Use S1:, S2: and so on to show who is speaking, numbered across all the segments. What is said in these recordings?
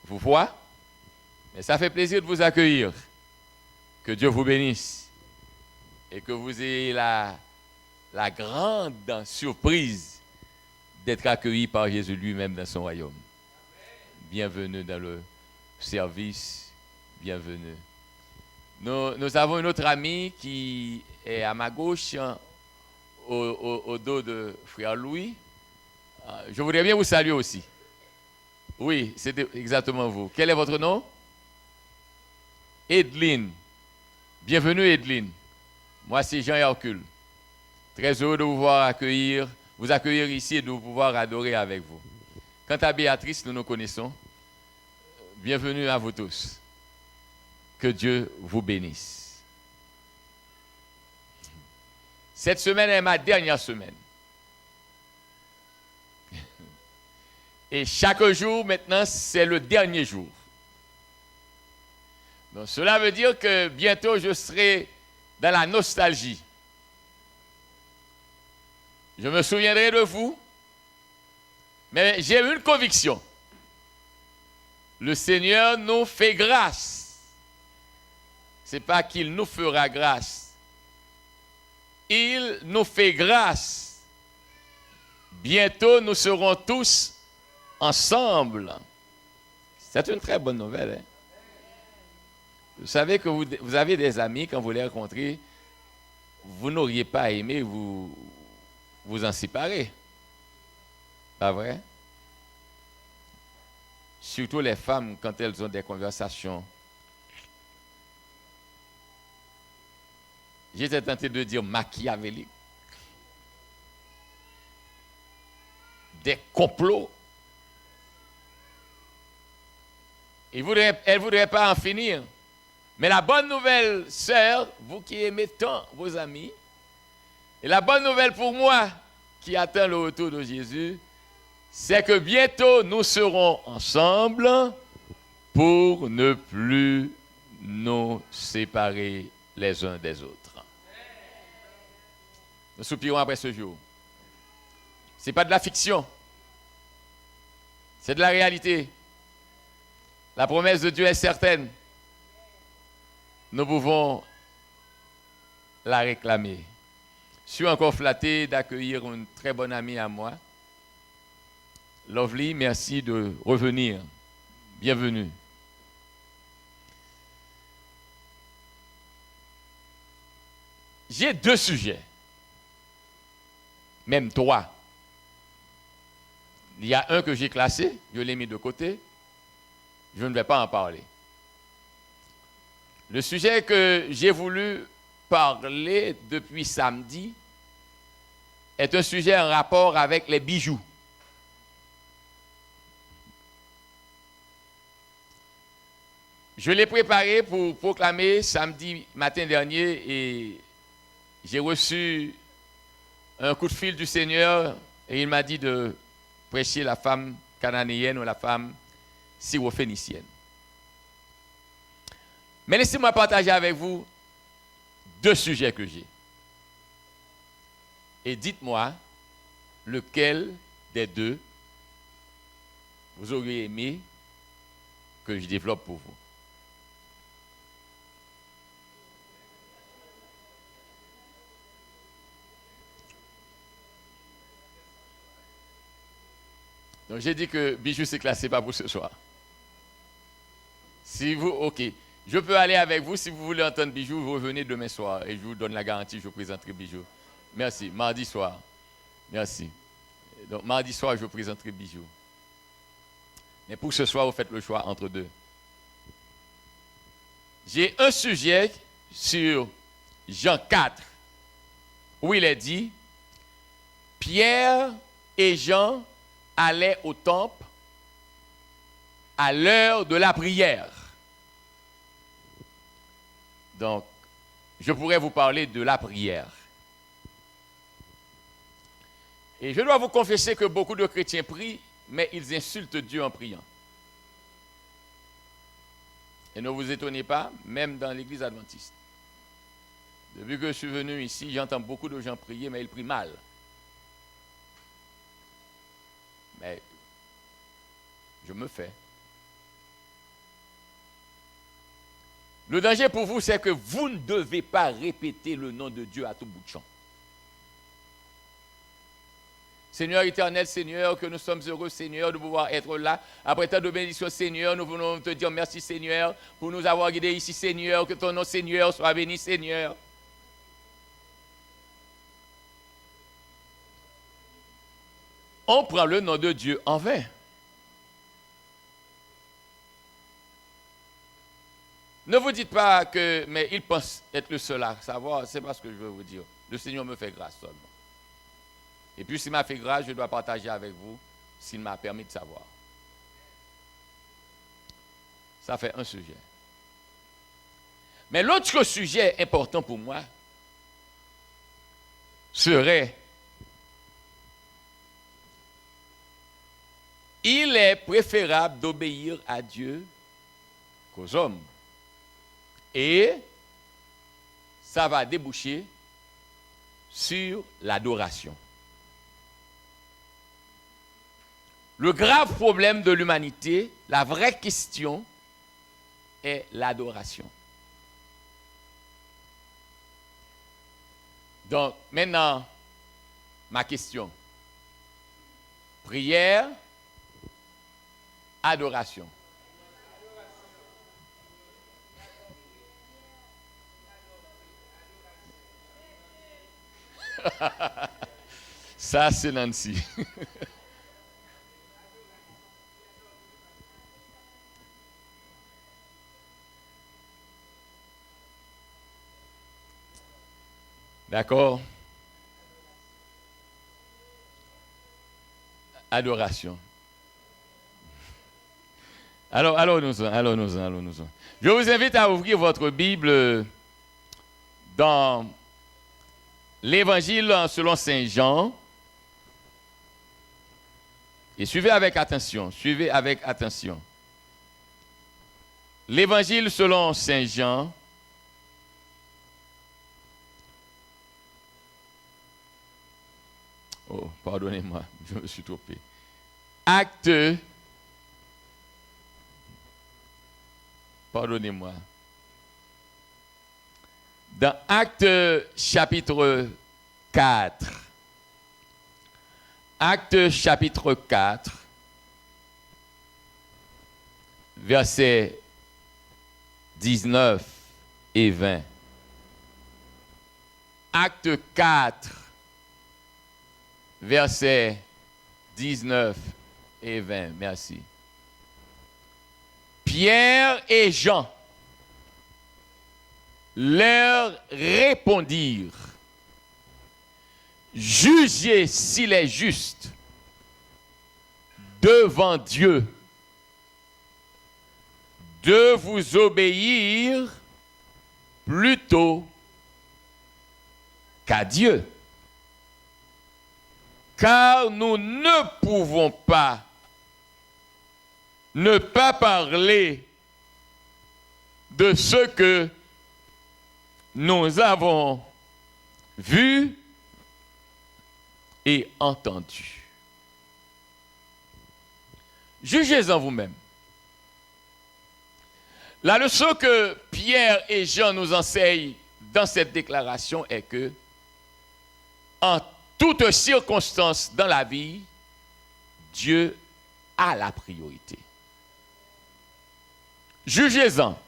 S1: vous voit, mais ça fait plaisir de vous accueillir. Que Dieu vous bénisse et que vous ayez la grande surprise d'être accueilli par Jésus lui-même dans son royaume. Bienvenue dans le service, bienvenue. Nous avons une autre amie qui est à ma gauche, au dos de frère Louis. Je voudrais bien vous saluer aussi. Oui, c'est exactement vous. Quel est votre nom? Edline. Bienvenue Edline. Moi c'est Jean Hercule. Très heureux de vous accueillir ici et de pouvoir adorer avec vous. Quant à Béatrice, nous nous connaissons. Bienvenue à vous tous. Que Dieu vous bénisse. Cette semaine est ma dernière semaine. Et chaque jour maintenant, c'est le dernier jour. Donc cela veut dire que bientôt je serai dans la nostalgie. Je me souviendrai de vous, mais j'ai une conviction. Le Seigneur nous fait grâce. Ce n'est pas qu'il nous fera grâce. Il nous fait grâce. Bientôt, nous serons tous ensemble. C'est une très bonne nouvelle. Hein? Vous savez que vous avez des amis, quand vous les rencontrez, vous n'auriez pas aimé vous en séparer. Pas vrai? Surtout les femmes, quand elles ont des conversations. J'étais tenté de dire machiavélique. Des complots. Elles ne voudraient pas en finir. Mais la bonne nouvelle, sœur, vous qui aimez tant vos amis, et la bonne nouvelle pour moi, qui attend le retour de Jésus, c'est que bientôt nous serons ensemble pour ne plus nous séparer les uns des autres. Nous soupirons après ce jour. Ce n'est pas de la fiction, c'est de la réalité. La promesse de Dieu est certaine. Nous pouvons la réclamer. Je suis encore flatté d'accueillir une très bonne amie à moi. Lovely, merci de revenir. Bienvenue. J'ai 2 sujets. Même 3. Il y a un que j'ai classé, je l'ai mis de côté. Je ne vais pas en parler. Le sujet que j'ai voulu parler depuis samedi est un sujet en rapport avec les bijoux. Je l'ai préparé pour proclamer samedi matin dernier et j'ai reçu un coup de fil du Seigneur et il m'a dit de prêcher la femme cananéenne ou la femme syrophénicienne. Mais laissez-moi partager avec vous 2 sujets que j'ai. Et dites-moi lequel des 2 vous auriez aimé que je développe pour vous. Donc j'ai dit que bijoux c'est classé pas pour ce soir. Si vous, ok. Je peux aller avec vous. Si vous voulez entendre Bijoux, vous revenez demain soir. Et je vous donne la garantie, je vous présenterai Bijoux. Merci. Mardi soir. Merci. Donc, mardi soir, je vous présenterai Bijoux. Mais pour ce soir, vous faites le choix entre 2. J'ai un sujet sur Jean 4, où il est dit, Pierre et Jean allaient au temple à l'heure de la prière. Donc, je pourrais vous parler de la prière. Et je dois vous confesser que beaucoup de chrétiens prient, mais ils insultent Dieu en priant. Et ne vous étonnez pas, même dans l'église adventiste. Depuis que je suis venu ici, j'entends beaucoup de gens prier, mais ils prient mal. Mais je me fais. Le danger pour vous, c'est que vous ne devez pas répéter le nom de Dieu à tout bout de champ. Seigneur éternel, Seigneur, que nous sommes heureux, Seigneur, de pouvoir être là. Après tant de bénédictions, Seigneur, nous voulons te dire merci, Seigneur, pour nous avoir guidés ici, Seigneur. Que ton nom, Seigneur, soit béni, Seigneur. On prend le nom de Dieu en vain. Ne vous dites pas que, mais il pense être le seul à savoir, c'est pas ce que je veux vous dire. Le Seigneur me fait grâce seulement. Et puis s'il m'a fait grâce, je dois partager avec vous s'il m'a permis de savoir. Ça fait un sujet. Mais l'autre sujet important pour moi serait, il est préférable d'obéir à Dieu qu'aux hommes. Et ça va déboucher sur l'adoration. Le grave problème de l'humanité, la vraie question est l'adoration. Donc, maintenant, ma question. Prière, adoration. Ça, c'est Nancy. D'accord? Adoration. Allons-nous-en. Je vous invite à ouvrir votre Bible dans l'Évangile selon Saint Jean. Et suivez avec attention. L'Évangile selon Saint Jean. Oh, pardonnez-moi, je me suis trompé. Pardonnez-moi. Dans Actes chapitre 4. Actes chapitre 4, versets 19 et 20. Acte 4, versets 19 et 20. Merci. Pierre et Jean leur répondirent: jugez s'il est juste devant Dieu de vous obéir plutôt qu'à Dieu. Car nous ne pouvons pas ne pas parler de ce que nous avons vu et entendu. Jugez-en vous-même. La leçon que Pierre et Jean nous enseignent dans cette déclaration est que, en toutes circonstances dans la vie, Dieu a la priorité. Jugez-en.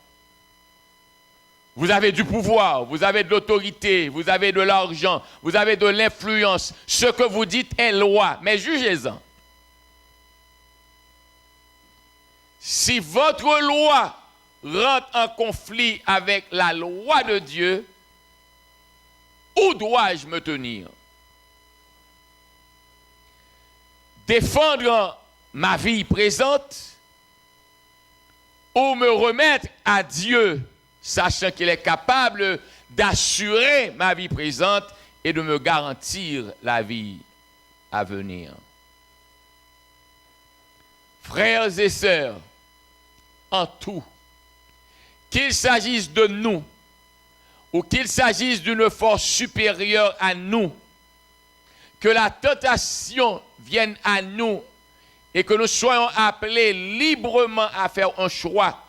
S1: Vous avez du pouvoir, vous avez de l'autorité, vous avez de l'argent, vous avez de l'influence. Ce que vous dites est loi, mais jugez-en. Si votre loi rentre en conflit avec la loi de Dieu, où dois-je me tenir? Défendre ma vie présente ou me remettre à Dieu, sachant qu'il est capable d'assurer ma vie présente et de me garantir la vie à venir. Frères et sœurs, en tout, qu'il s'agisse de nous ou qu'il s'agisse d'une force supérieure à nous, que la tentation vienne à nous et que nous soyons appelés librement à faire un choix,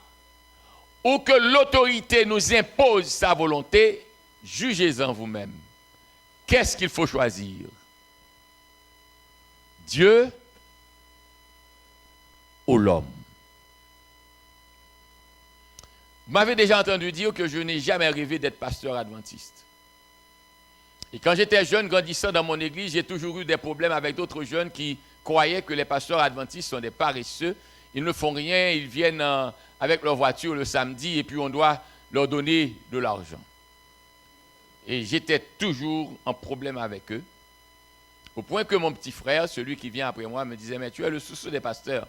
S1: ou que l'autorité nous impose sa volonté, jugez-en vous-même. Qu'est-ce qu'il faut choisir? Dieu ou l'homme? Vous m'avez déjà entendu dire que je n'ai jamais rêvé d'être pasteur adventiste. Et quand j'étais jeune, grandissant dans mon église, j'ai toujours eu des problèmes avec d'autres jeunes qui croyaient que les pasteurs adventistes sont des paresseux. Ils ne font rien, ils viennent avec leur voiture le samedi et puis on doit leur donner de l'argent. Et j'étais toujours en problème avec eux. Au point que mon petit frère, celui qui vient après moi, me disait « Mais tu es le souci des pasteurs. »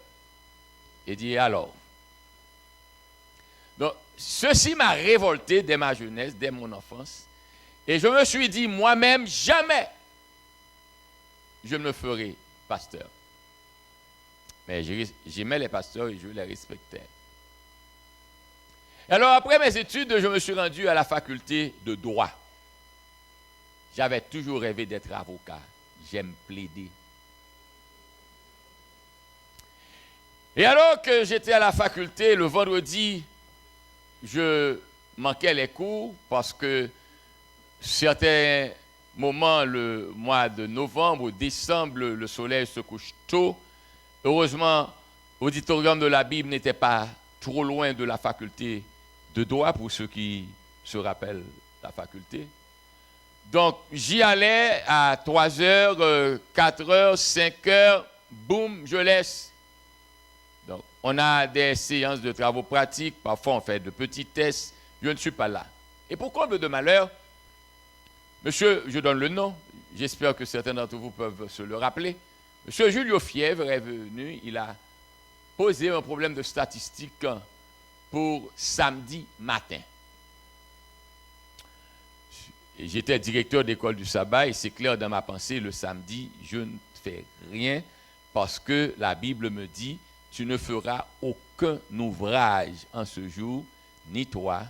S1: Et dit « Alors ?» Donc, ceci m'a révolté dès ma jeunesse, dès mon enfance. Et je me suis dit moi-même, jamais je ne me ferai pasteur. Mais j'aimais les pasteurs et je les respectais. Alors, après mes études, je me suis rendu à la faculté de droit. J'avais toujours rêvé d'être avocat. J'aime plaider. Et alors que j'étais à la faculté, le vendredi, je manquais les cours parce que certains moments, le mois de novembre ou décembre, le soleil se couche tôt. Heureusement, l'auditorium de la Bible n'était pas trop loin de la faculté de droit, pour ceux qui se rappellent la faculté. Donc, j'y allais à 3 heures, 4 heures, 5 heures, boum, je laisse. Donc, on a des séances de travaux pratiques, parfois on fait de petits tests, je ne suis pas là. Et pour comble de malheur, monsieur, je donne le nom, j'espère que certains d'entre vous peuvent se le rappeler, monsieur Julio Fièvre est venu, il a posé un problème de statistique pour samedi matin. J'étais directeur d'école du sabbat et c'est clair dans ma pensée, le samedi, je ne fais rien parce que la Bible me dit, tu ne feras aucun ouvrage en ce jour, ni toi,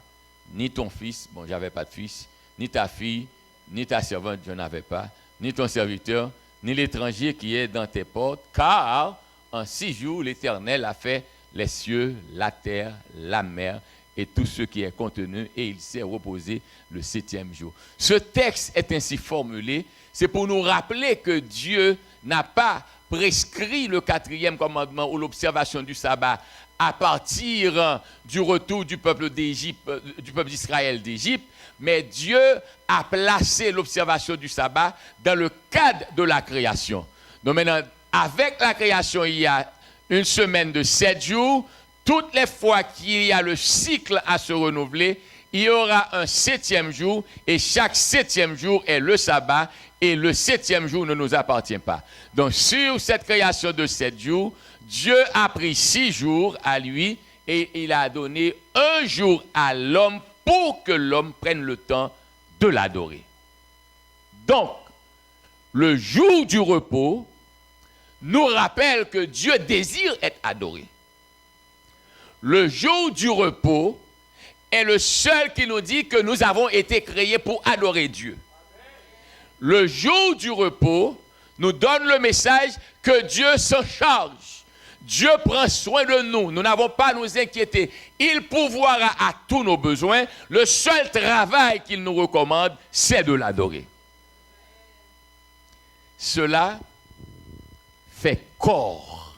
S1: ni ton fils, bon, j'avais pas de fils, ni ta fille, ni ta servante, je n'avais pas, ni ton serviteur, ni l'étranger qui est dans tes portes, car en 6 jours, l'Éternel a fait les cieux, la terre, la mer et tout ce qui est contenu, et il s'est reposé le 7e jour. Ce texte est ainsi formulé, c'est pour nous rappeler que Dieu n'a pas prescrit le 4e commandement ou l'observation du sabbat à partir du retour du peuple d'Égypte, du peuple d'Israël d'Égypte, mais Dieu a placé l'observation du sabbat dans le cadre de la création. Donc maintenant, avec la création, il y a une semaine de 7 jours. Toutes les fois qu'il y a le cycle à se renouveler, il y aura un 7e jour et chaque 7e jour est le sabbat et le 7e jour ne nous appartient pas. Donc sur cette création de 7 jours, Dieu a pris 6 jours à lui et il a donné un jour à l'homme pour que l'homme prenne le temps de l'adorer. Donc, le jour du repos nous rappelle que Dieu désire être adoré. Le jour du repos est le seul qui nous dit que nous avons été créés pour adorer Dieu. Le jour du repos nous donne le message que Dieu s'en charge. Dieu prend soin de nous. Nous n'avons pas à nous inquiéter. Il pourvoira à tous nos besoins. Le seul travail qu'il nous recommande, c'est de l'adorer. Cela fait corps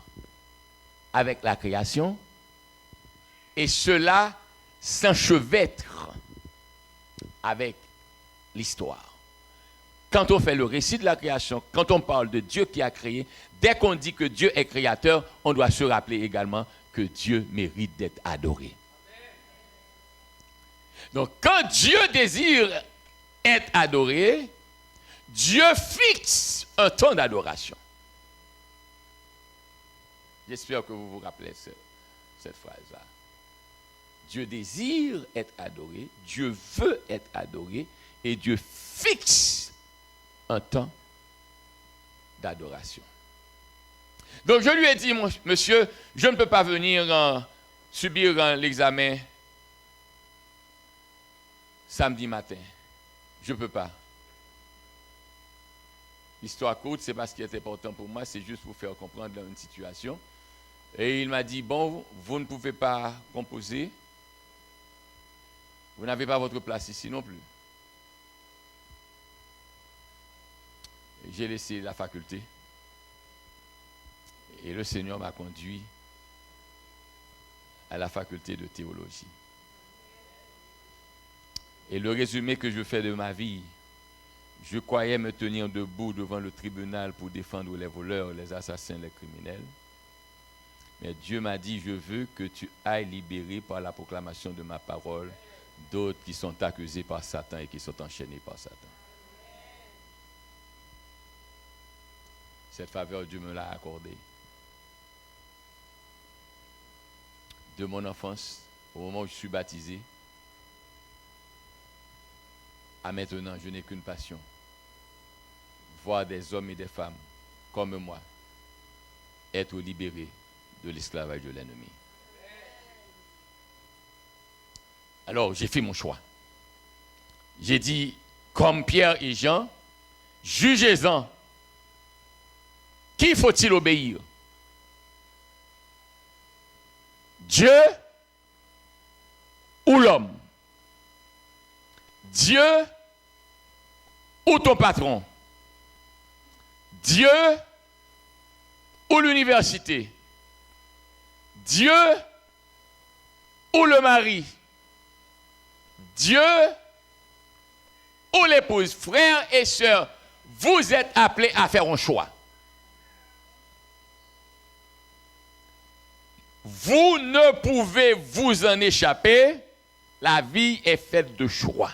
S1: avec la création et cela s'enchevêtre avec l'histoire. Quand on fait le récit de la création, quand on parle de Dieu qui a créé, dès qu'on dit que Dieu est créateur, on doit se rappeler également que Dieu mérite d'être adoré. Donc, quand Dieu désire être adoré, Dieu fixe un temps d'adoration. J'espère que vous vous rappelez cette phrase-là. Dieu désire être adoré, Dieu veut être adoré, et Dieu fixe un temps d'adoration. Donc je lui ai dit, monsieur, je ne peux pas venir subir l'examen samedi matin. Je ne peux pas. L'histoire courte, c'est pas ce qui est important pour moi, c'est juste pour faire comprendre une situation. Et il m'a dit, bon, vous ne pouvez pas composer. Vous n'avez pas votre place ici non plus. J'ai laissé la faculté. Et le Seigneur m'a conduit à la faculté de théologie. Et le résumé que je fais de ma vie, je croyais me tenir debout devant le tribunal pour défendre les voleurs, les assassins, les criminels. Mais Dieu m'a dit, je veux que tu ailles libérer par la proclamation de ma parole d'autres qui sont accusés par Satan et qui sont enchaînés par Satan. Cette faveur, Dieu me l'a accordée. De mon enfance, au moment où je suis baptisé, à maintenant, je n'ai qu'une passion. Voir des hommes et des femmes comme moi être libérés de l'esclavage de l'ennemi. Alors, j'ai fait mon choix. J'ai dit, comme Pierre et Jean, jugez-en. Qui faut-il obéir? Dieu ou l'homme? Dieu ou ton patron? Dieu ou l'université? Dieu ou le mari? Dieu ou l'épouse? Frères et sœurs, vous êtes appelés à faire un choix. Vous ne pouvez vous en échapper. La vie est faite de choix.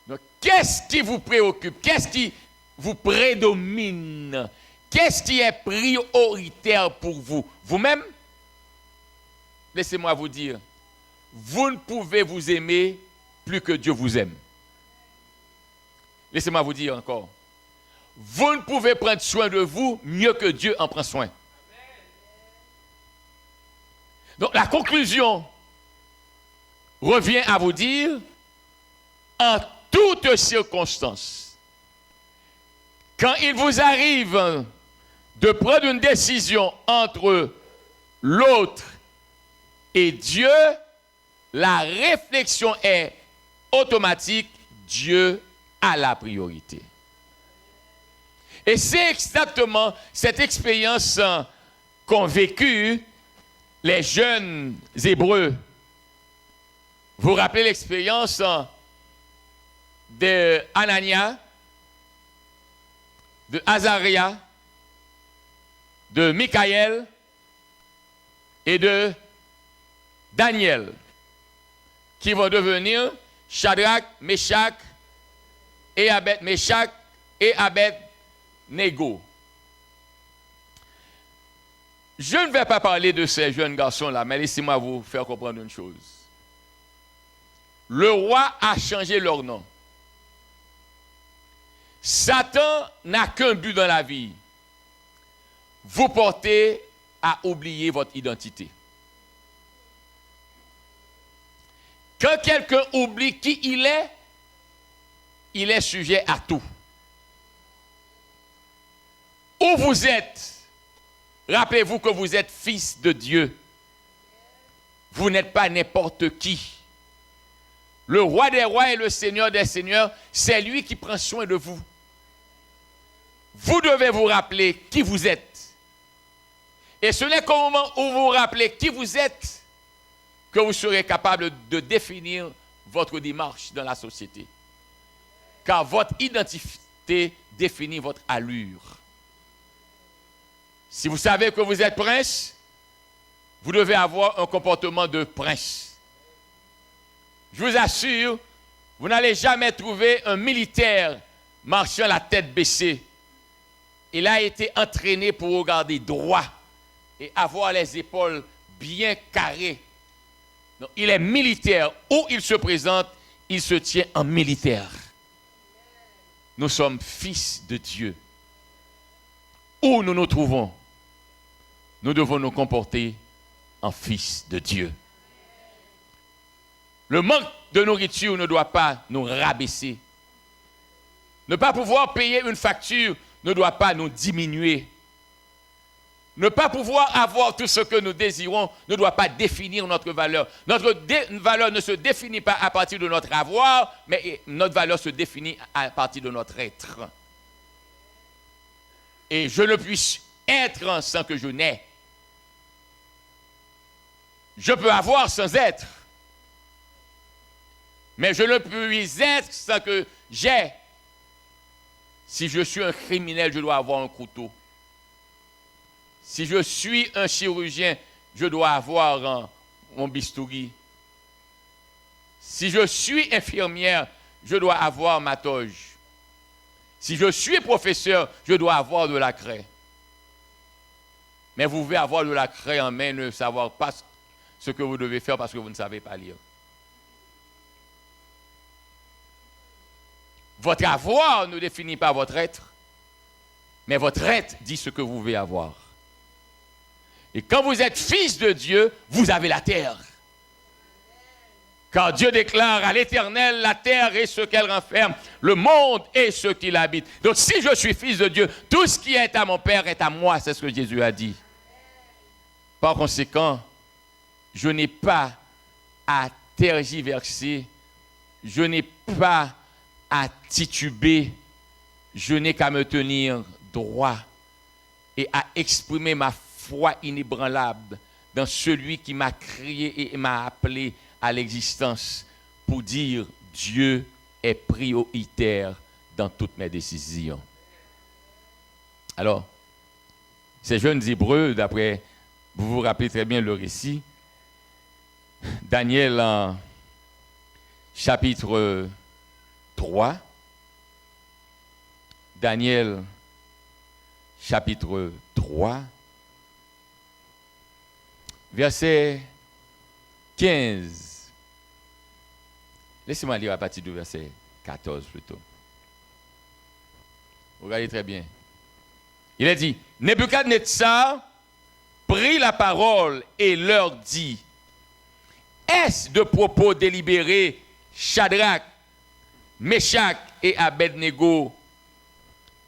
S1: Donc, qu'est-ce qui vous préoccupe? Qu'est-ce qui vous prédomine? Qu'est-ce qui est prioritaire pour vous? Vous-même? Laissez-moi vous dire, vous ne pouvez vous aimer plus que Dieu vous aime. Laissez-moi vous dire encore, vous ne pouvez prendre soin de vous mieux que Dieu en prend soin. Donc la conclusion revient à vous dire, en toutes circonstances, quand il vous arrive de prendre une décision entre l'autre et Dieu, la réflexion est automatique, Dieu a la priorité. Et c'est exactement cette expérience qu'ont vécue les jeunes Hébreux. Vous vous rappelez l'expérience de Anania, de Azaria, de Michaël et de Daniel, qui vont devenir Shadrach, Meshach et Abed-Nego. Je ne vais pas parler de ces jeunes garçons-là, mais laissez-moi vous faire comprendre une chose. Le roi a changé leur nom. Satan n'a qu'un but dans la vie. Vous portez à oublier votre identité. Quand quelqu'un oublie qui il est sujet à tout. Où vous êtes, rappelez-vous que vous êtes fils de Dieu. Vous n'êtes pas n'importe qui. Le roi des rois et le seigneur des seigneurs, c'est lui qui prend soin de vous. Vous devez vous rappeler qui vous êtes. Et ce n'est qu'au moment où vous vous rappelez qui vous êtes que vous serez capable de définir votre démarche dans la société. Car votre identité définit votre allure. Si vous savez que vous êtes prince, vous devez avoir un comportement de prince. Je vous assure, vous n'allez jamais trouver un militaire marchant la tête baissée. Il a été entraîné pour regarder droit et avoir les épaules bien carrées. Donc, il est militaire. Où il se présente, il se tient en militaire. Nous sommes fils de Dieu. Où nous nous trouvons, nous devons nous comporter en fils de Dieu. Le manque de nourriture ne doit pas nous rabaisser. Ne pas pouvoir payer une facture ne doit pas nous diminuer. Ne pas pouvoir avoir tout ce que nous désirons ne doit pas définir notre valeur. Notre valeur ne se définit pas à partir de notre avoir, mais notre valeur se définit à partir de notre être. Et je ne puis être sans que je n'ai. Je peux avoir sans être. Mais je ne puis être sans que j'ai. Si je suis un criminel, je dois avoir un couteau. Si je suis un chirurgien, je dois avoir mon bistouri. Si je suis infirmière, je dois avoir ma toge. Si je suis professeur, je dois avoir de la craie. Mais vous pouvez avoir de la craie en main, ne savoir pas ce que vous devez faire parce que vous ne savez pas lire. Votre avoir ne définit pas votre être, mais votre être dit ce que vous devez avoir. Et quand vous êtes fils de Dieu, vous avez la terre. Car Dieu déclare à l'Éternel, la terre et ce qu'elle renferme, le monde et ce qu'il habite. Donc si je suis fils de Dieu, tout ce qui est à mon Père est à moi, c'est ce que Jésus a dit. Par conséquent, je n'ai pas à tergiverser, je n'ai pas à tituber, je n'ai qu'à me tenir droit et à exprimer ma foi inébranlable dans celui qui m'a créé et m'a appelé à l'existence pour dire Dieu est prioritaire dans toutes mes décisions. Alors, ces jeunes Hébreux, d'après, vous vous rappelez très bien le récit, Daniel en chapitre 3, Daniel chapitre 3, verset 15. Laissez-moi lire à partir du verset 14 plutôt. Regardez très bien. Il a dit, Nebuchadnezzar prit la parole et leur dit, est-ce de propos délibérés, Shadrach, Meshach et Abednego,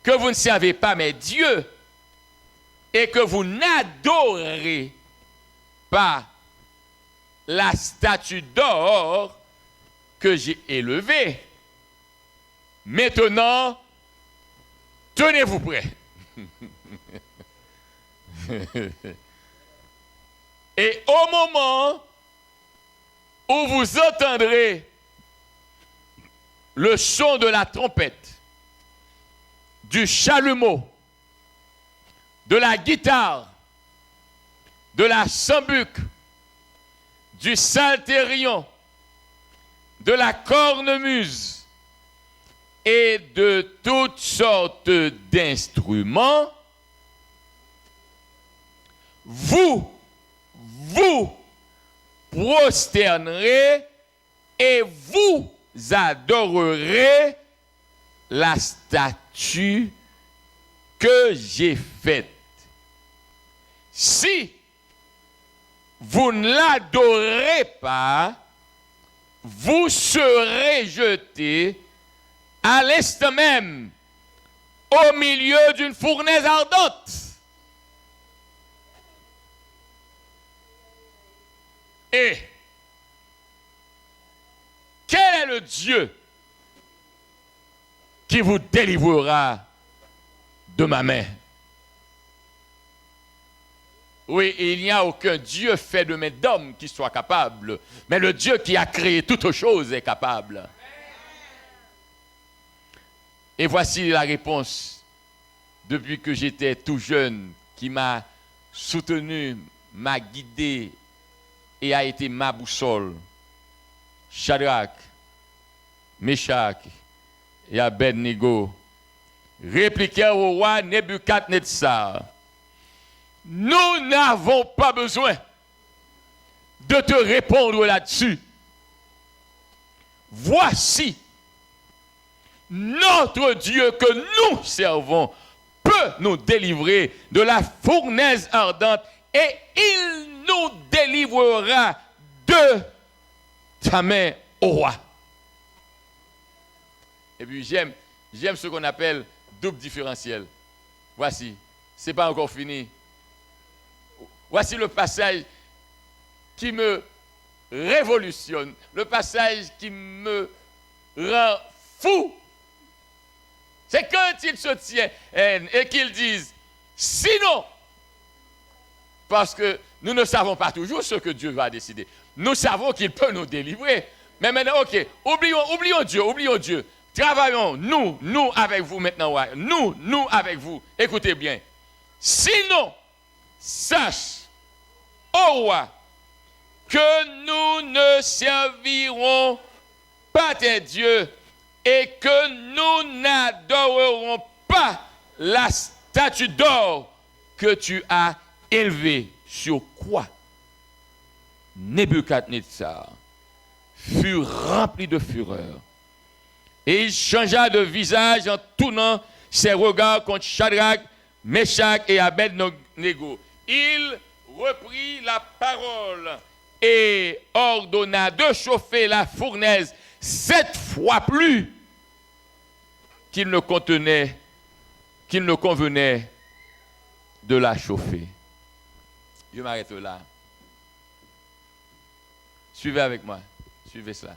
S1: que vous ne servez pas mes dieux et que vous n'adorez pas la statue d'or que j'ai élevée. Maintenant, tenez-vous prêts. Et au moment où vous entendrez le son de la trompette, du chalumeau, de la guitare, de la sambuc, du psalterion, de la cornemuse et de toutes sortes d'instruments, vous prosternerez et vous adorerez la statue que j'ai faite. Si vous ne l'adorez pas, vous serez jetés à l'est même, au milieu d'une fournaise ardente. Et quel est le Dieu qui vous délivrera de ma main? Oui, il n'y a aucun Dieu fait de main d'homme qui soit capable, mais le Dieu qui a créé toutes choses est capable. Et voici la réponse, depuis que j'étais tout jeune, qui m'a soutenu, m'a guidé et a été ma boussole. Shadrach, Meshach et Abednego répliquèrent au roi Nebuchadnezzar, nous n'avons pas besoin de te répondre là-dessus. Voici, notre Dieu que nous servons peut nous délivrer de la fournaise ardente et il nous délivrera de ta main, ô roi. Et puis j'aime ce qu'on appelle double différentiel. Voici, c'est pas encore fini. Voici le passage qui me révolutionne, le passage qui me rend fou. C'est quand ils se tiennent et qu'ils disent, sinon, parce que nous ne savons pas toujours ce que Dieu va décider. Nous savons qu'il peut nous délivrer. Mais maintenant, ok, oublions Dieu. Travaillons, nous avec vous maintenant, ouais. Nous avec vous. Écoutez bien. Sinon, sache, ô roi, que nous ne servirons pas tes dieux et que nous n'adorerons pas la statue d'or que tu as élevée. Sur quoi Nebuchadnezzar fut rempli de fureur. Et il changea de visage en tournant ses regards contre Shadrach, Meshach et Abednego. Il reprit la parole et ordonna de chauffer la fournaise 7 fois plus qu'il ne convenait de la chauffer. Je m'arrête là. Suivez avec moi. Suivez cela.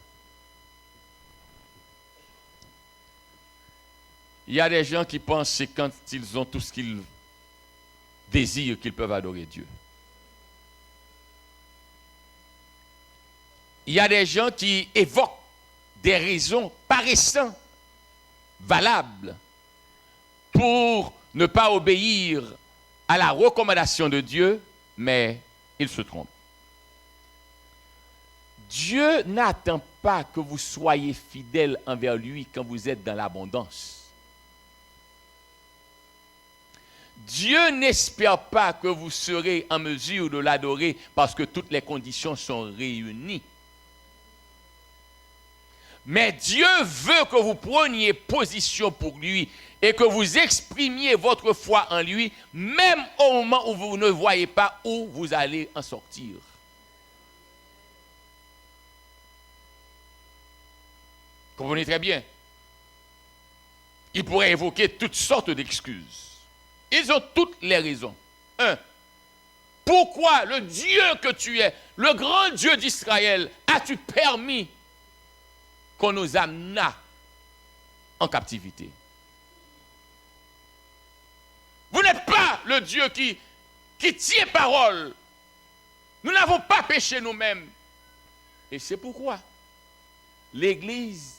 S1: Il y a des gens qui pensent que quand ils ont tout ce qu'ils désirent, qu'ils peuvent adorer Dieu. Il y a des gens qui évoquent des raisons paraissant valables pour ne pas obéir à la recommandation de Dieu, mais ils se trompent. Dieu n'attend pas que vous soyez fidèles envers lui quand vous êtes dans l'abondance. Dieu n'espère pas que vous serez en mesure de l'adorer parce que toutes les conditions sont réunies. Mais Dieu veut que vous preniez position pour lui et que vous exprimiez votre foi en lui, même au moment où vous ne voyez pas où vous allez en sortir. Comprenez très bien. Ils pourraient évoquer toutes sortes d'excuses. Ils ont toutes les raisons. Pourquoi le Dieu que tu es, le grand Dieu d'Israël, as-tu permis qu'on nous amena en captivité? Vous n'êtes pas le Dieu qui tient parole. Nous n'avons pas péché nous-mêmes. Et c'est pourquoi l'Église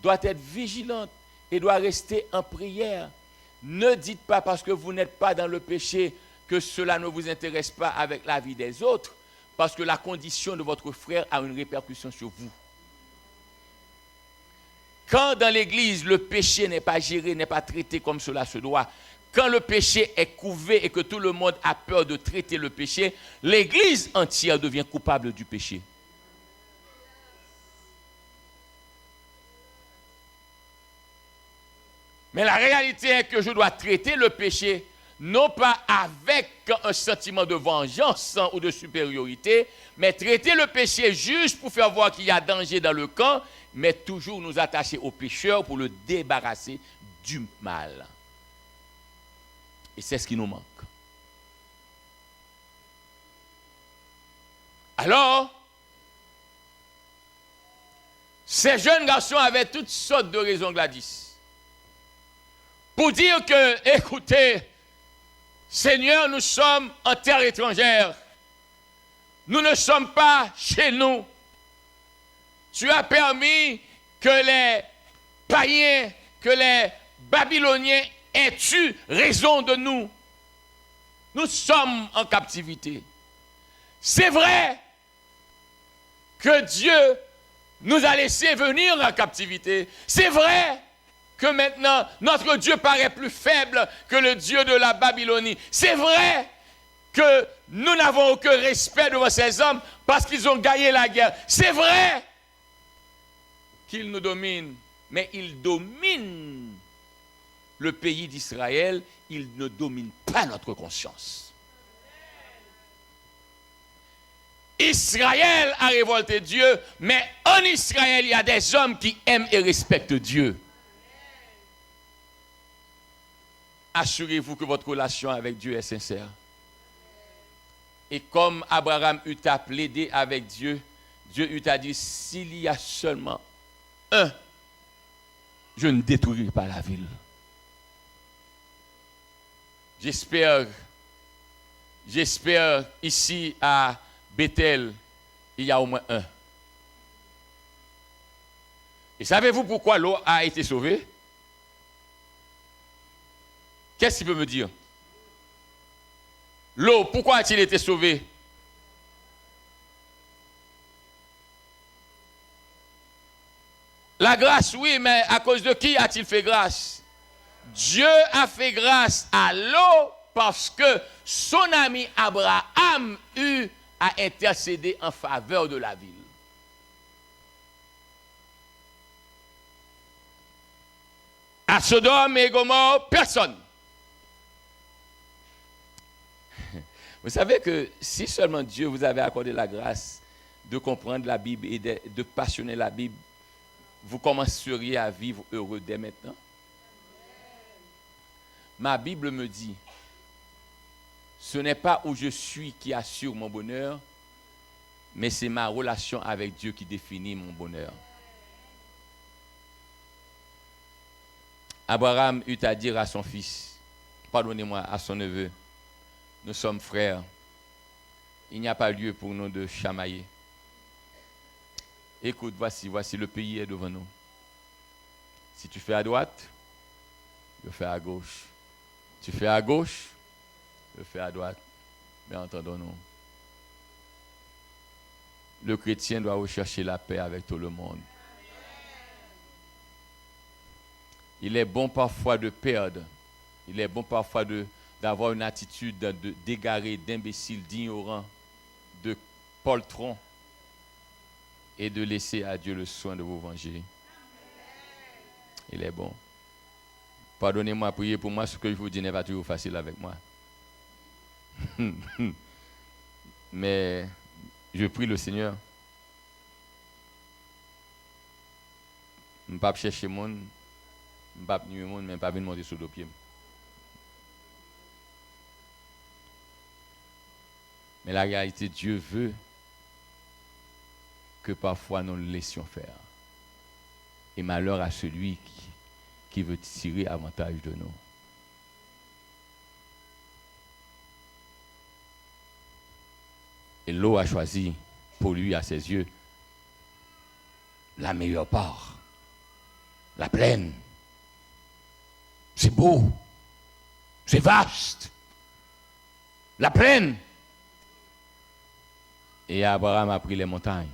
S1: doit être vigilante et doit rester en prière. Ne dites pas parce que vous n'êtes pas dans le péché que cela ne vous intéresse pas avec la vie des autres, parce que la condition de votre frère a une répercussion sur vous. Quand dans l'Église, le péché n'est pas géré, n'est pas traité comme cela se doit, quand le péché est couvé et que tout le monde a peur de traiter le péché, l'Église entière devient coupable du péché. Mais la réalité est que je dois traiter le péché, non pas avec un sentiment de vengeance ou de supériorité, mais traiter le péché juste pour faire voir qu'il y a danger dans le camp, mais toujours nous attacher au pécheur pour le débarrasser du mal. Et c'est ce qui nous manque. Alors, ces jeunes garçons avaient toutes sortes de raisons, Gladys, pour dire que, écoutez, Seigneur, nous sommes en terre étrangère. Nous ne sommes pas chez nous. Tu as permis que les païens, que les Babyloniens aient eu raison de nous. Nous sommes en captivité. C'est vrai que Dieu nous a laissé venir en captivité. C'est vrai que maintenant, notre Dieu paraît plus faible que le Dieu de la Babylonie. C'est vrai que nous n'avons aucun respect devant ces hommes parce qu'ils ont gagné la guerre. C'est vrai qu'ils nous dominent, mais ils dominent le pays d'Israël, ils ne dominent pas notre conscience. Israël a révolté Dieu, mais en Israël, il y a des hommes qui aiment et respectent Dieu. Assurez-vous que votre relation avec Dieu est sincère. Et comme Abraham eut à plaider avec Dieu, Dieu eut à dire, s'il y a seulement un, je ne détruirai pas la ville. J'espère ici à Bethel, il y a au moins un. Et savez-vous pourquoi l'eau a été sauvée? Qu'est-ce qu'il peut me dire? L'eau, pourquoi a-t-il été sauvé? La grâce, oui, mais à cause de qui a-t-il fait grâce? Dieu a fait grâce à l'eau parce que son ami Abraham eut à intercéder en faveur de la ville. À Sodome et Gomorrhe, personne. Vous savez que si seulement Dieu vous avait accordé la grâce de comprendre la Bible et de passionner la Bible, vous commenceriez à vivre heureux dès maintenant. Ma Bible me dit, ce n'est pas où je suis qui assure mon bonheur, mais c'est ma relation avec Dieu qui définit mon bonheur. Abraham eut à dire à son fils, pardonnez-moi, à son neveu, nous sommes frères, il n'y a pas lieu pour nous de chamailler. Écoute, voici le pays est devant nous. Si tu fais à droite, je fais à gauche. Tu fais à gauche, je fais à droite. Mais entendons-nous. Le chrétien doit rechercher la paix avec tout le monde. Il est bon parfois de perdre. Il est bon parfois d'avoir une attitude d'égaré, d'imbécile, d'ignorant, de poltron et de laisser à Dieu le soin de vous venger. Il est bon. Pardonnez-moi, priez pour moi, ce que je vous dis n'est pas toujours facile avec moi. Mais je prie le Seigneur. Je ne vais pas chercher le monde, je ne vais pas nuire le monde, mais je ne vais pas venir monter sur le pied. Mais la réalité, Dieu veut que parfois nous le laissions faire. Et malheur à celui qui veut tirer avantage de nous. Et l'eau a choisi pour lui, à ses yeux, la meilleure part, la plaine. C'est beau, c'est vaste, la plaine. Et Abraham a pris les montagnes.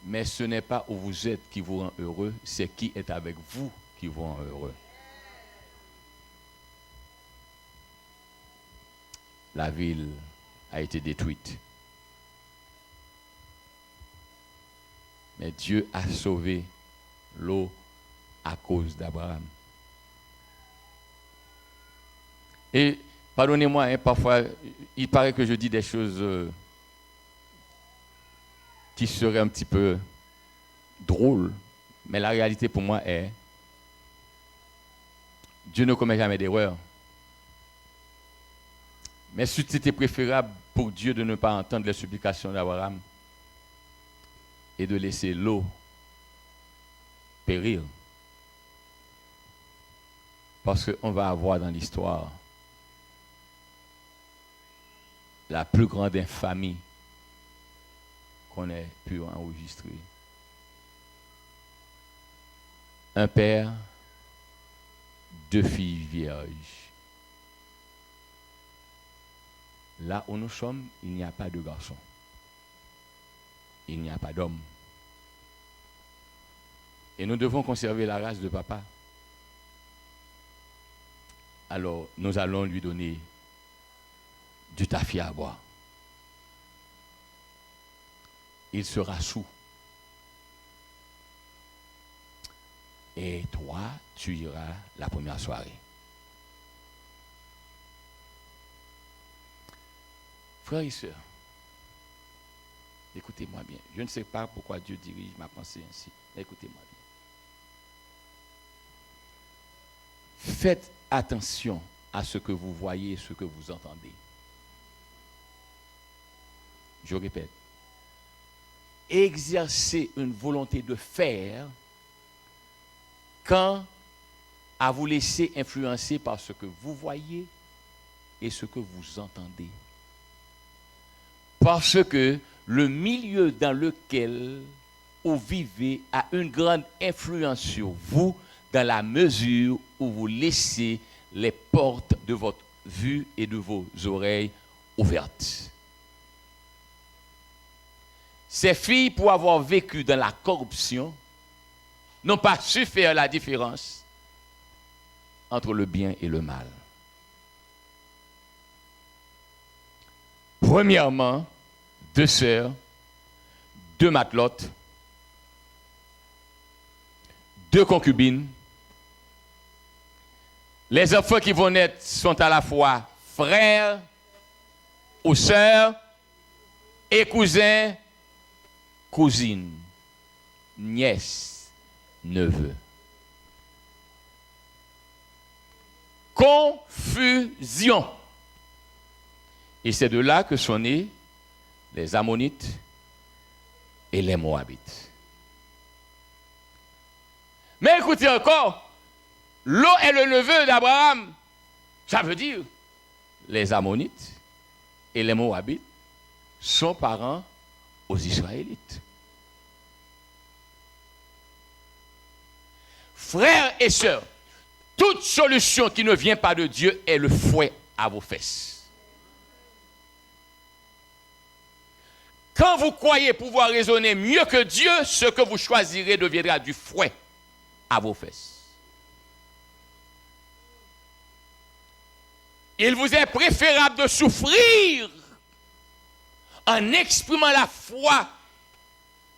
S1: Mais ce n'est pas où vous êtes qui vous rend heureux, c'est qui est avec vous qui vous rend heureux. La ville a été détruite. Mais Dieu a sauvé l'eau à cause d'Abraham. Et pardonnez-moi, hein, parfois, il paraît que je dis des choses qui seraient un petit peu drôles, mais la réalité pour moi est, Dieu ne commet jamais d'erreur. Mais c'était préférable pour Dieu de ne pas entendre les supplications d'Abraham et de laisser l'eau périr. Parce qu'on va avoir dans l'histoire la plus grande infamie qu'on ait pu enregistrer. Un père, 2 filles vierges. Là où nous sommes, il n'y a pas de garçon. Il n'y a pas d'homme. Et nous devons conserver la race de papa. Alors, nous allons lui donner du tafia à boire. Il sera saoul. Et toi, tu iras la première soirée. Frères et sœurs, écoutez-moi bien. Je ne sais pas pourquoi Dieu dirige ma pensée ainsi, mais écoutez-moi bien. Faites attention à ce que vous voyez et ce que vous entendez. Je répète, exercez une volonté de faire quand à vous laisser influencer par ce que vous voyez et ce que vous entendez. Parce que le milieu dans lequel vous vivez a une grande influence sur vous dans la mesure où vous laissez les portes de votre vue et de vos oreilles ouvertes. Ces filles, pour avoir vécu dans la corruption, n'ont pas su faire la différence entre le bien et le mal. Premièrement, 2 sœurs, 2 matelotes, 2 concubines. Les enfants qui vont naître sont à la fois frères ou sœurs et cousins, cousines, nièces, neveux. Confusion. Et c'est de là que sont nés les Ammonites et les Moabites. Mais écoutez encore, Lot est le neveu d'Abraham. Ça veut dire les Ammonites et les Moabites sont parents aux Israélites. Frères et sœurs, toute solution qui ne vient pas de Dieu est le fouet à vos fesses. Quand vous croyez pouvoir raisonner mieux que Dieu, ce que vous choisirez deviendra du fouet à vos fesses. Il vous est préférable de souffrir en exprimant la foi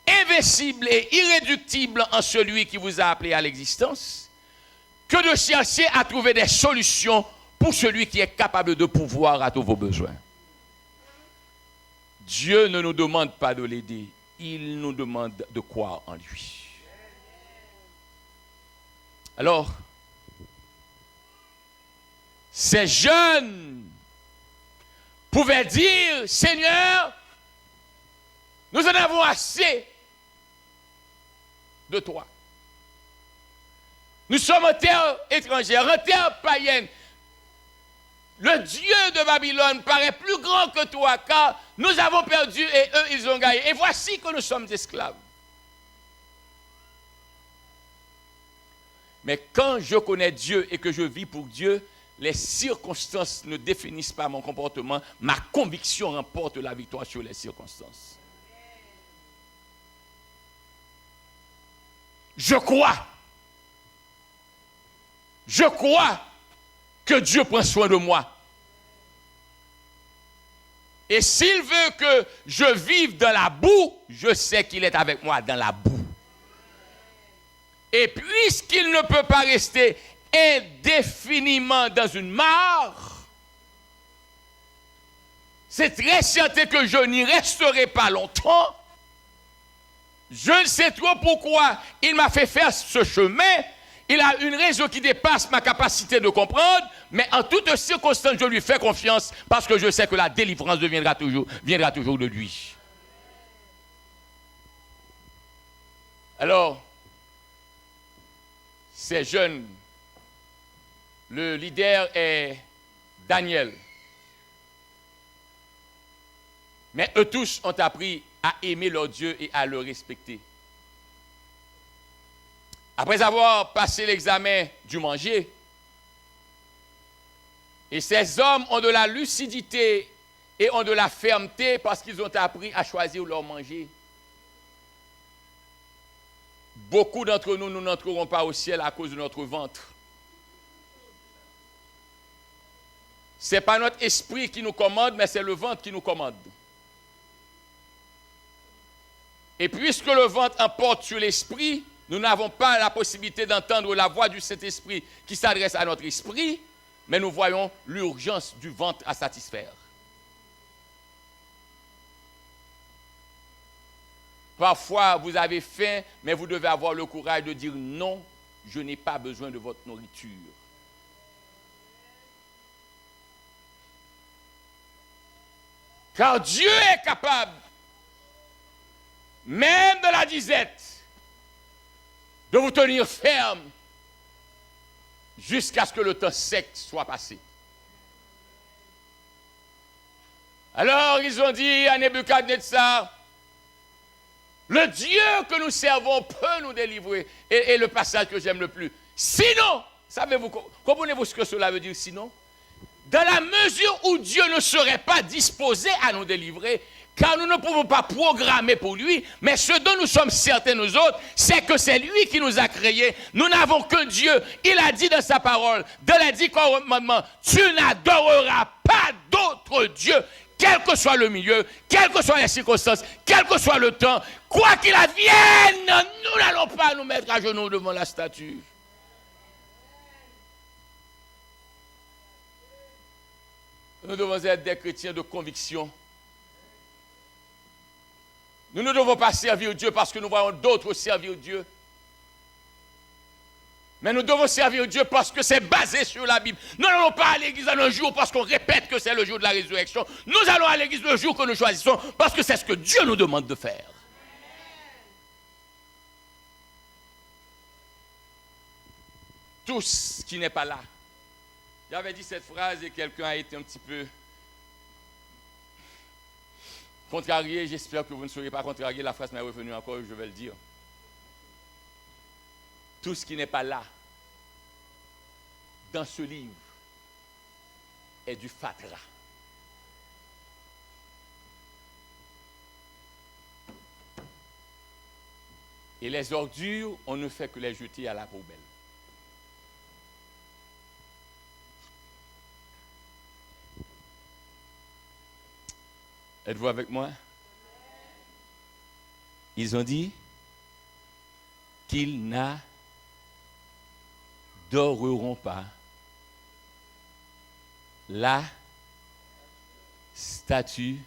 S1: invincible et irréductible en celui qui vous a appelé à l'existence, que de chercher à trouver des solutions pour celui qui est capable de pourvoir à tous vos besoins. Dieu ne nous demande pas de l'aider, il nous demande de croire en lui. Alors, ces jeunes pouvaient dire, Seigneur, nous en avons assez de toi. Nous sommes en terre étrangère, en terre païenne. Le Dieu de Babylone paraît plus grand que toi, car nous avons perdu et eux, ils ont gagné. Et voici que nous sommes esclaves. Mais quand je connais Dieu et que je vis pour Dieu, les circonstances ne définissent pas mon comportement. Ma conviction remporte la victoire sur les circonstances. Je crois que Dieu prend soin de moi. Et s'il veut que je vive dans la boue, je sais qu'il est avec moi dans la boue. Et puisqu'il ne peut pas rester indéfiniment dans une mare, c'est très certain que je n'y resterai pas longtemps. Je ne sais trop pourquoi il m'a fait faire ce chemin. Il a une raison qui dépasse ma capacité de comprendre, mais en toutes circonstances, je lui fais confiance parce que je sais que la délivrance viendra toujours de lui. Alors, ces jeunes, le leader est Daniel. Mais eux tous ont appris à aimer leur Dieu et à le respecter. Après avoir passé l'examen du manger, et ces hommes ont de la lucidité et ont de la fermeté parce qu'ils ont appris à choisir leur manger. Beaucoup d'entre nous, nous n'entrerons pas au ciel à cause de notre ventre. Ce n'est pas notre esprit qui nous commande, mais c'est le ventre qui nous commande. Et puisque le ventre emporte sur l'esprit, nous n'avons pas la possibilité d'entendre la voix du Saint-Esprit qui s'adresse à notre esprit, mais nous voyons l'urgence du ventre à satisfaire. Parfois, vous avez faim, mais vous devez avoir le courage de dire non, je n'ai pas besoin de votre nourriture. Car Dieu est capable, même de la disette, de vous tenir ferme jusqu'à ce que le temps sec soit passé. Alors ils ont dit à Nebuchadnezzar, le Dieu que nous servons peut nous délivrer. Et le passage que j'aime le plus. Sinon, comprenez-vous ce que cela veut dire sinon? Dans la mesure où Dieu ne serait pas disposé à nous délivrer, car nous ne pouvons pas programmer pour lui, mais ce dont nous sommes certains nous autres, c'est que c'est lui qui nous a créés. Nous n'avons que Dieu. Il a dit dans sa parole, dans les 10 commandements, tu n'adoreras pas d'autre Dieu, quel que soit le milieu, quelles que soient les circonstances, quel que soit le temps, quoi qu'il advienne, nous n'allons pas nous mettre à genoux devant la statue. Nous devons être des chrétiens de conviction. Nous ne devons pas servir Dieu parce que nous voyons d'autres servir Dieu. Mais nous devons servir Dieu parce que c'est basé sur la Bible. Nous n'allons pas à l'église un jour parce qu'on répète que c'est le jour de la résurrection. Nous allons à l'église le jour que nous choisissons parce que c'est ce que Dieu nous demande de faire. Tout ce qui n'est pas là. J'avais dit cette phrase et quelqu'un a été un petit peu contrarié. J'espère que vous ne serez pas contrarié. La phrase m'est revenue encore, je vais le dire. Tout ce qui n'est pas là, dans ce livre, est du fatras. Et les ordures, on ne fait que les jeter à la poubelle. Êtes-vous avec moi? Ils ont dit qu'ils n'adoreront pas la statue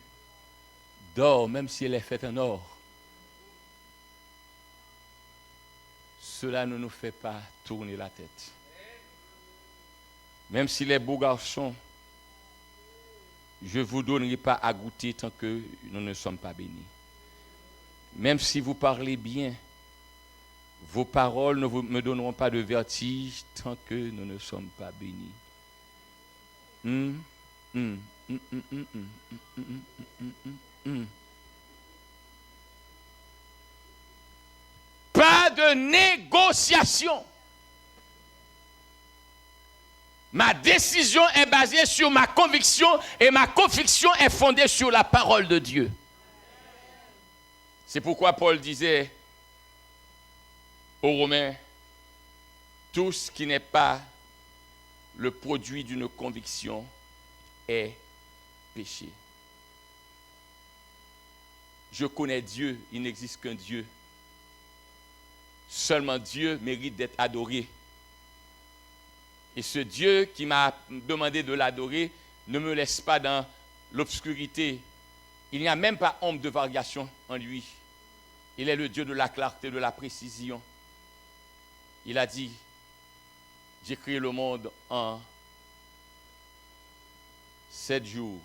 S1: d'or, même si elle est faite en or. Cela ne nous fait pas tourner la tête. Même si les beaux garçons, je ne vous donnerai pas à goûter tant que nous ne sommes pas bénis. Même si vous parlez bien, vos paroles ne me donneront pas de vertige tant que nous ne sommes pas bénis. Pas de négociation. Ma décision est basée sur ma conviction et ma conviction est fondée sur la parole de Dieu. C'est pourquoi Paul disait aux Romains, tout ce qui n'est pas le produit d'une conviction est péché. Je connais Dieu, il n'existe qu'un Dieu. Seulement Dieu mérite d'être adoré. Et ce Dieu qui m'a demandé de l'adorer ne me laisse pas dans l'obscurité. Il n'y a même pas ombre de variation en lui. Il est le Dieu de la clarté, de la précision. Il a dit, j'ai créé le monde en 7 jours.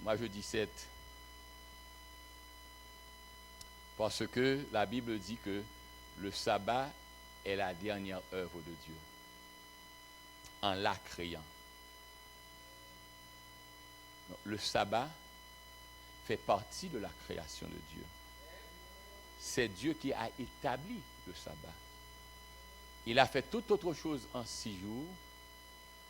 S1: Moi je dis 7. Parce que la Bible dit que le sabbat est la dernière œuvre de Dieu. En la créant. Donc, le sabbat fait partie de la création de Dieu. C'est Dieu qui a établi le sabbat. Il a fait toute autre chose en 6 jours,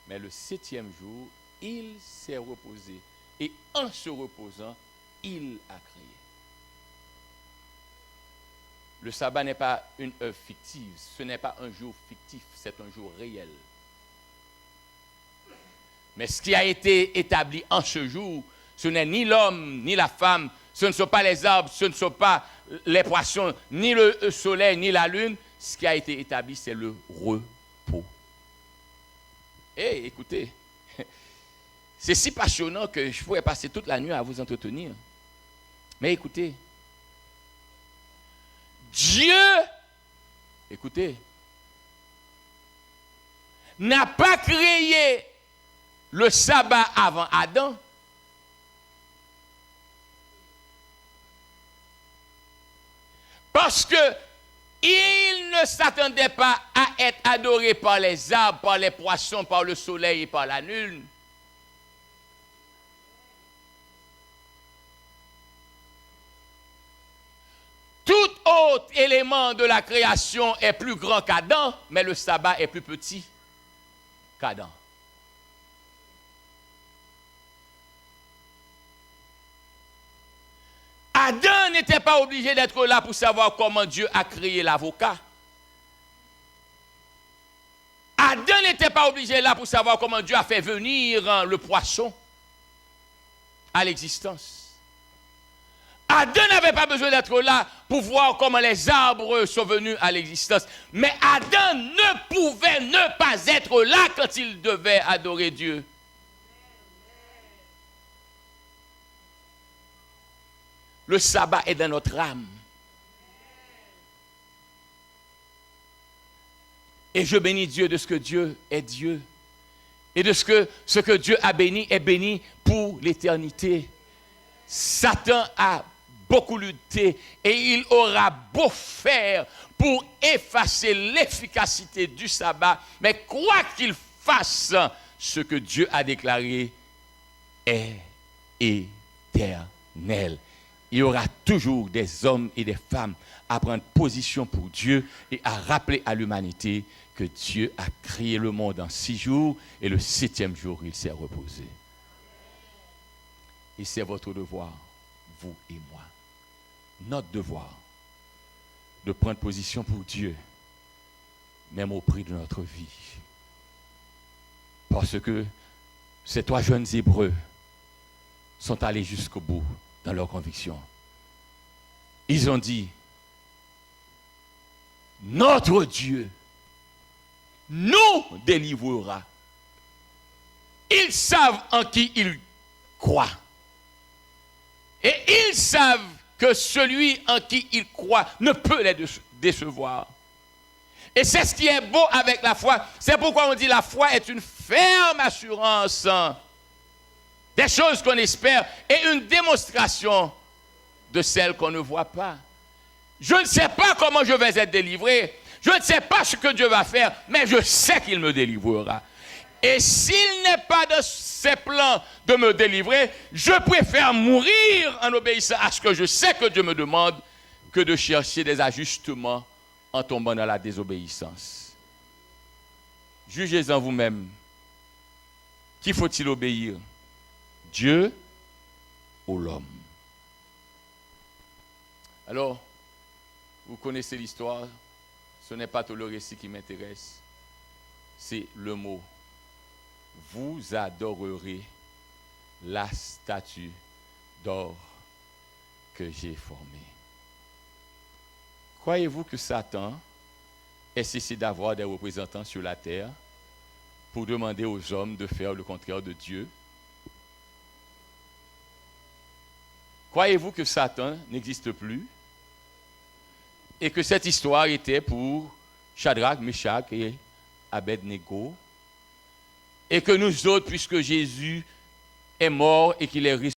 S1: mais le 7e jour, il s'est reposé. Et en se reposant, il a créé. Le sabbat n'est pas une œuvre fictive, ce n'est pas un jour fictif, c'est un jour réel. Mais ce qui a été établi en ce jour, ce n'est ni l'homme, ni la femme, ce ne sont pas les arbres, ce ne sont pas les poissons, ni le soleil, ni la lune. Ce qui a été établi, c'est le repos. Écoutez, c'est si passionnant que je pourrais passer toute la nuit à vous entretenir. Mais écoutez, Dieu, écoutez, n'a pas créé le sabbat avant Adam, Parce que il ne s'attendait pas à être adoré par les arbres, par les poissons, par le soleil et par la lune. Tout autre élément de la création est plus grand qu'Adam, mais le sabbat est plus petit qu'Adam. Adam n'était pas obligé d'être là pour savoir comment Dieu a créé l'avocat. Adam n'était pas obligé là pour savoir comment Dieu a fait venir le poisson à l'existence. Adam n'avait pas besoin d'être là pour voir comment les arbres sont venus à l'existence. Mais Adam ne pouvait ne pas être là quand il devait adorer Dieu. Le sabbat est dans notre âme. Et je bénis Dieu de ce que Dieu est Dieu. Et de ce que Dieu a béni est béni pour l'éternité. Satan a beaucoup lutté et il aura beau faire pour effacer l'efficacité du sabbat. Mais quoi qu'il fasse, ce que Dieu a déclaré est éternel. Il y aura toujours des hommes et des femmes à prendre position pour Dieu et à rappeler à l'humanité que Dieu a créé le monde en 6 jours et le 7e jour, il s'est reposé. Et c'est votre devoir, vous et moi, notre devoir, de prendre position pour Dieu, même au prix de notre vie. Parce que ces 3 jeunes Hébreux sont allés jusqu'au bout dans leur conviction. Ils ont dit, notre Dieu nous délivrera. Ils savent en qui ils croient. Et ils savent que celui en qui ils croient ne peut les décevoir. Et c'est ce qui est beau avec la foi. C'est pourquoi on dit la foi est une ferme assurance des choses qu'on espère et une démonstration de celles qu'on ne voit pas. Je ne sais pas comment je vais être délivré. Je ne sais pas ce que Dieu va faire, mais je sais qu'il me délivrera. Et s'il n'est pas de ses plans de me délivrer, je préfère mourir en obéissant à ce que je sais que Dieu me demande que de chercher des ajustements en tombant dans la désobéissance. Jugez-en vous-même. Qui faut-il obéir? Dieu ou l'homme? Alors, vous connaissez l'histoire, ce n'est pas tout le récit qui m'intéresse, c'est le mot. Vous adorerez la statue d'or que j'ai formée. Croyez-vous que Satan ait cessé d'avoir des représentants sur la terre pour demander aux hommes de faire le contraire de Dieu? Croyez-vous que Satan n'existe plus et que cette histoire était pour Shadrach, Meshach et Abednego et que nous autres, puisque Jésus est mort et qu'il est ressuscité,